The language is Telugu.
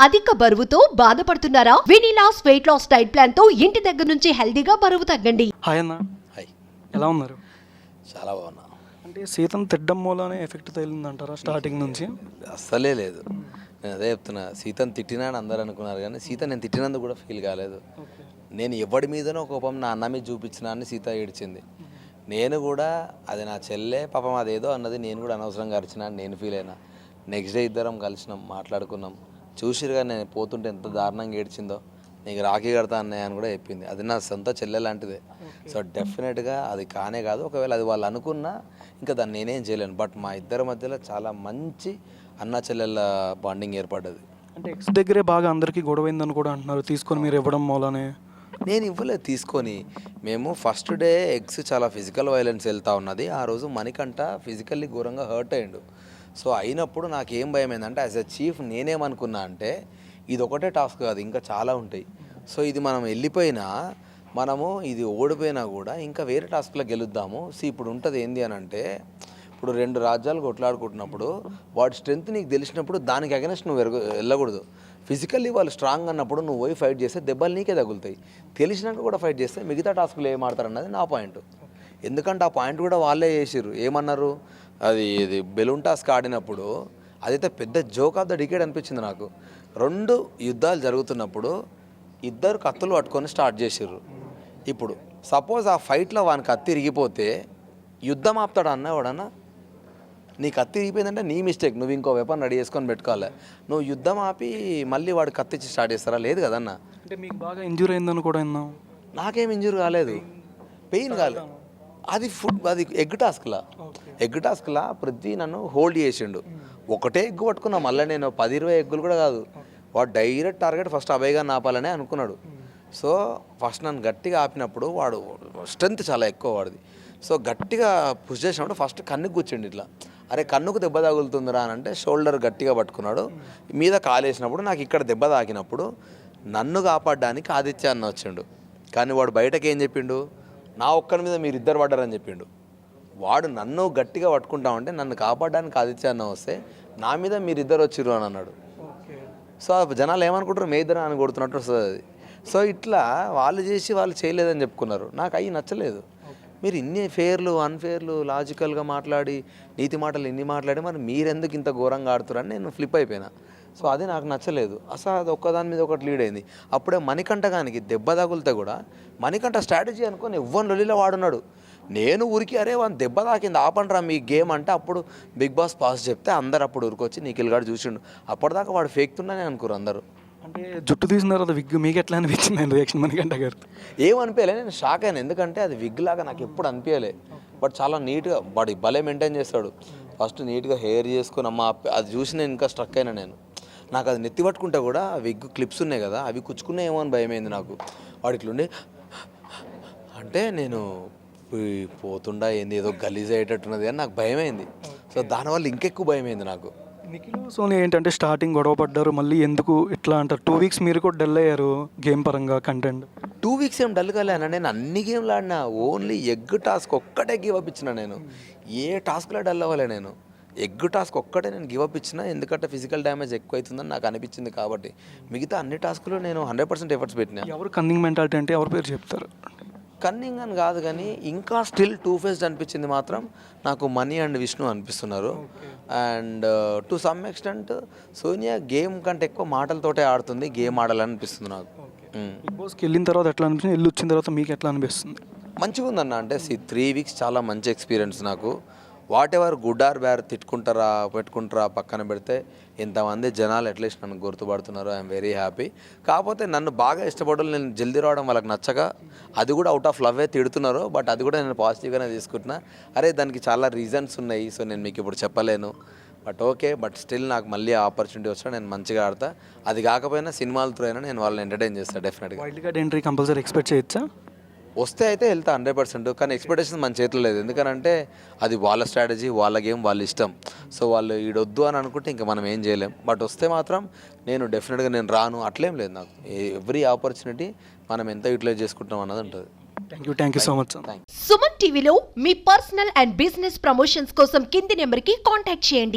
అధిక బరువుతో బాధపడుతున్నారా? వినీలాస్ వెయిట్ లాస్ డైట్ ప్లాన్ తో ఇంటి దగ్గర నుంచి హెల్దీగా బరువు తగ్గండి. హాయ్ అన్న. హాయ్. ఎలా ఉన్నారు? చాలా బాగున్నా. అంటే సీతం తిట్టడం మూలనే ఎఫెక్ట్ తగిలిందంటారా స్టార్టింగ్ నుంచి? అస్సలే లేదు. నేను అదే చెప్తున్నా, సీతను తిట్టినా అని అందరూ అనుకున్నారు కానీ సీత నేను తిట్టినందుకు కూడా ఫీల్ కాలేదు. నేను ఎవడి మీదనో కోపం నా అన్న మీద చూపించినా అని సీత ఏడ్చింది. నేను కూడా అది నా చెల్లె పాపం అదేదో అన్నది, నేను కూడా అనవసరంగా అరిచినా అని నేను ఫీల్ అయినా. నెక్స్ట్ డే ఇద్దరం కలిసినాం, మాట్లాడుకున్నాం. చూసిరుగా నేను పోతుంటే ఎంత దారుణంగా ఏడ్చిందో. నీకు రాఖీ కడతా అన్నయ్య అని కూడా చెప్పింది. అది నా సొంత చెల్లె లాంటిదే. సో డెఫినెట్గా అది కానే కాదు. ఒకవేళ అది వాళ్ళు అనుకున్నా ఇంకా దాన్ని నేనేం చేయలేను. బట్ మా ఇద్దరి మధ్యలో చాలా మంచి అన్న చెల్లెళ్ళ బాండింగ్ ఏర్పడ్డది. అంటే ఎక్స్ దగ్గరే బాగా అందరికీ గొడవైందని కూడా అంటున్నారు, తీసుకొని మీరు ఇవ్వడం మూలనే. నేను ఇవ్వలేదు తీసుకొని. మేము ఫస్ట్ డే ఎగ్స్ చాలా ఫిజికల్ వైలెన్స్ వెళ్తూ ఉన్నది. ఆ రోజు మణికంఠ ఫిజికల్లీ ఘోరంగా హర్ట్ అయ్యిండు. సో అయినప్పుడు నాకేం భయం ఏంటంటే యాజ్ ఎ చీఫ్ నేనేమనుకున్నా అంటే ఇది ఒకటే టాస్క్ కాదు, ఇంకా చాలా ఉంటాయి. సో ఇది మనం వెళ్ళిపోయినా, మనము ఇది ఓడిపోయినా కూడా ఇంకా వేరే టాస్క్లో గెలుద్దాము. సో ఇప్పుడు ఉంటుంది ఏంది అని అంటే, ఇప్పుడు రెండు రాజ్యాలు కొట్లాడుకుంటున్నప్పుడు వాడి స్ట్రెంత్ నీకు తెలిసినప్పుడు దానికి అగెనెస్ట్ నువ్వు వెళ్ళకూడదు. ఫిజికల్లీ వాళ్ళు స్ట్రాంగ్ అన్నప్పుడు నువ్వు పోయి ఫైట్ చేస్తే దెబ్బలు నీకే తగులుతాయి. తెలిసినాక కూడా ఫైట్ చేస్తే మిగతా టాస్కులు ఏం ఆడతారు అన్నది నా పాయింట్. ఎందుకంటే ఆ పాయింట్ కూడా వాళ్ళే చేసిర్రు. ఏమన్నారు, ఇది బెలూన్ టాస్క్ ఆడినప్పుడు అదైతే పెద్ద జోక్ ఆఫ్ ద డికేడ్ అనిపించింది నాకు. రెండు యుద్ధాలు జరుగుతున్నప్పుడు ఇద్దరు కత్తులు పట్టుకొని స్టార్ట్ చేసిర్రు. ఇప్పుడు సపోజ్ ఆ ఫైట్లో వాని కత్తి ఇరిగిపోతే యుద్ధం ఆపుతాడు అన్నవాడన్నా? నీ కత్తి ఇరిగిపోయిందంటే నీ మిస్టేక్, నువ్వు ఇంకో వెపన్ రెడీ చేసుకొని పెట్టుకోవాలి. నువ్వు యుద్ధం ఆపి మళ్ళీ వాడు కత్తిచ్చి స్టార్ట్ చేస్తారా? లేదు కదన్నా. అంటే మీకు బాగా ఇంజూర్ అయిందని కూడా విన్నాం. నాకేం ఇంజూర్ కాలేదు, పెయిన్ కాలేదు. అది ఎగ్ టాస్క్లా పృథ్వీ నన్ను హోల్డ్ చేసిండు. ఒకటే ఎగ్గు పట్టుకున్నా, మళ్ళీ నేను 10-20 ఎగ్గులు కూడా కాదు. వాడు డైరెక్ట్ టార్గెట్ ఫస్ట్ అభయ్గా ఆపాలనే అనుకున్నాడు. సో ఫస్ట్ నన్ను గట్టిగా ఆపినప్పుడు వాడు స్ట్రెంత్ చాలా ఎక్కువ వాడిది. సో గట్టిగా పుష్ చేసినప్పుడు ఫస్ట్ కన్నుకు కూర్చుండి ఇట్లా, అరే కన్నుకు దెబ్బ తగులుతుందిరా అని అంటే షోల్డర్ గట్టిగా పట్టుకున్నాడు. మీద కాలేసినప్పుడు నాకు ఇక్కడ దెబ్బ తాకినప్పుడు నన్ను కాపాడడానికి ఆదిత్య అన్న వచ్చిండు. కానీ వాడు బయటకు ఏం చెప్పిండు, నా ఒక్కరి మీద మీరు ఇద్దరు పడ్డారని చెప్పిండు. వాడు నన్ను గట్టిగా పట్టుకుంటామంటే నన్ను కాపాడడానికి ఆదిత్య అన్న వస్తే నా మీద మీరు ఇద్దరు వచ్చిర్రు అని అన్నాడు. సో జనాలు ఏమనుకుంటారు, మే ఇద్దరు అని కొడుతున్నట్టు వస్తుంది అది. సో ఇట్లా వాళ్ళు చేసి వాళ్ళు చేయలేదని చెప్పుకున్నారు. నాకు అవి నచ్చలేదు. మీరు ఇన్ని ఫేర్లు అన్ఫేర్లు లాజికల్గా మాట్లాడి నీతి మాటలు ఇన్ని మాట్లాడి మరి మీరెందుకు ఇంత ఘోరంగా ఆడుతున్నారని నేను ఫ్లిప్ అయిపోయినా. సో అది నాకు నచ్చలేదు. అసలు అది ఒక్కదాని మీద ఒకటి లీడ్ అయింది. అప్పుడే మణికంఠ గానికి దెబ్బ తగులితే కూడా మణికంఠ స్ట్రాటజీ అనుకొని ఎవ్వని లొల్లిలో వాడున్నాడు. నేను ఊరికి అరే వాని దెబ్బ తాకింది ఆపండ్రా మీ గేమ్ అంటే అప్పుడు బిగ్ బాస్ పాస్ చెప్తే అందరు అప్పుడు ఊరికొచ్చి నిఖిల్ గారు చూసిండు. అప్పటిదాకా వాడు ఫేక్తున్నానే అనుకోరు అందరూ. అంటే జుట్టు తీసిన తర్వాత విగ్ మీకు ఎట్లా అనిపించింది రియాక్షన్ మణికంఠ గారు? ఏమనిపించలే, నేను షాక్ అయినా. ఎందుకంటే అది విగ్ లాగా నాకు ఎప్పుడు అనిపించలే. బట్ చాలా నీట్గా బాడీ భలే మెయింటైన్ చేస్తాడు. ఫస్ట్ నీట్గా హెయిర్ చేసుకుని అమ్మ అది చూసి నేను ఇంకా స్ట్రక్ అయినా. నేను నాకు అది నెత్తి పట్టుకుంటే కూడా విగ్ క్లిప్స్ ఉన్నాయి కదా, అవి కుచ్చుకున్నాయేమో అని భయమైంది నాకు. వాడు ఇట్లుండి అంటే నేను పోతుండా ఏంది ఏదో గలీజ్ అయ్యేటట్టున్నది అని నాకు భయమైంది. సో దానివల్ల ఇంకెక్కువ భయమైంది నాకు. నిఖిల్ సోనియా ఏంటంటే స్టార్టింగ్ గొడవ పడ్డారు, మళ్ళీ ఎందుకు ఇట్లా అంటారు. 2 వీక్స్ మీరు కూడా డల్ అయ్యారు గేమ్ పరంగా కంటెంట్. 2 వీక్స్ ఏం డల్ కాలేనా? నేను అన్ని గేమ్లు ఆడినా, ఓన్లీ ఎగ్ టాస్క్ ఒక్కటే గివ్ అప్ ఇచ్చిన. నేను ఏ టాస్క్లో డల్ అవ్వలే. నేను ఎగ్ టాస్క్ ఒక్కటే నేను గివ్ అప్ ఇచ్చిన, ఎందుకంటే ఫిజికల్ డ్యామేజ్ ఎక్కువ అవుతుందని నాకు అనిపించింది కాబట్టి. మిగతా అన్ని టాస్క్లో నేను 100% ఎఫర్ట్స్ పెట్టినా. ఎవరు కన్నింగ్ మెంటాలిటీ అంటే ఎవరు పేరు చెప్తారు? కన్నింగ్ అని కాదు కానీ ఇంకా స్టిల్ 2 ఫేస్డ్ అనిపించింది మాత్రం నాకు మనీ అండ్ విష్ణు అనిపిస్తున్నారు. And to some extent Sonia game కంటే ఎక్కువ మాటలతోటే ఆడుతుంది, గేమ్ ఆడాలని అనిపిస్తుంది నాకు. బిగ్ బాస్కి వెళ్ళిన తర్వాత ఎట్లా అనిపిస్తుంది, వెళ్ళి వచ్చిన తర్వాత మీకు ఎట్లా అనిపిస్తుంది? మంచిగా ఉందన్న. అంటే 3 వీక్స్ చాలా మంచి ఎక్స్పీరియన్స్ నాకు. Whatever good or bad తిట్టుకుంటారా పెట్టుకుంటారా పక్కన పెడితే ఇంతమంది జనాలు అట్లీస్ట్ నన్ను గుర్తుపడుతున్నారు. I'm very happy. కాకపోతే నన్ను బాగా ఇష్టపడలు నేను జల్దీ రావడం వాళ్ళకి నచ్చక అది కూడా అవుట్ ఆఫ్ లవ్వే తిడుతున్నారు. బట్ అది కూడా నేను పాజిటివ్గానే తీసుకుంటున్నా. అరే దానికి చాలా రీజన్స్ ఉన్నాయి, సో నేను మీకు ఇప్పుడు చెప్పలేను. బట్ ఓకే, బట్ స్టిల్ నాకు మళ్ళీ ఆపర్చునిటీ వచ్చినా నేను మంచిగా ఆడతా. అది కాకపోయినా సినిమాల త్రూ అయినా నేను వాళ్ళని ఎంటర్టైన్ చేస్తాను డెఫినెట్గా. Wild card entry compulsory expect చేయొచ్చా? వస్తే అయితే వెళ్తా 100%. కానీ ఎక్స్పెక్టేషన్ మన చేతిలో లేదు. ఎందుకనంటే అది వాళ్ళ స్ట్రాటజీ, వాళ్ళ గేమ్, వాళ్ళ ఇష్టం. సో వాళ్ళు ఈడొద్దు అని అనుకుంటే ఇంకా మనం ఏం చేయలేం. బట్ వస్తే మాత్రం నేను డెఫినెట్గా నేను రాను అట్లేం లేదు. నాకు ఎవ్రీ ఆపర్చునిటీ మనం ఎంత యూటిలైజ్ చేసుకుంటాం అన్నది ఉంటుంది. Thank you so much. Suman టీవీలో మీ పర్సనల్ అండ్ బిజినెస్ ప్రమోషన్స్ కోసం కింది నెంబర్కి కాంటాక్ట్ చేయండి.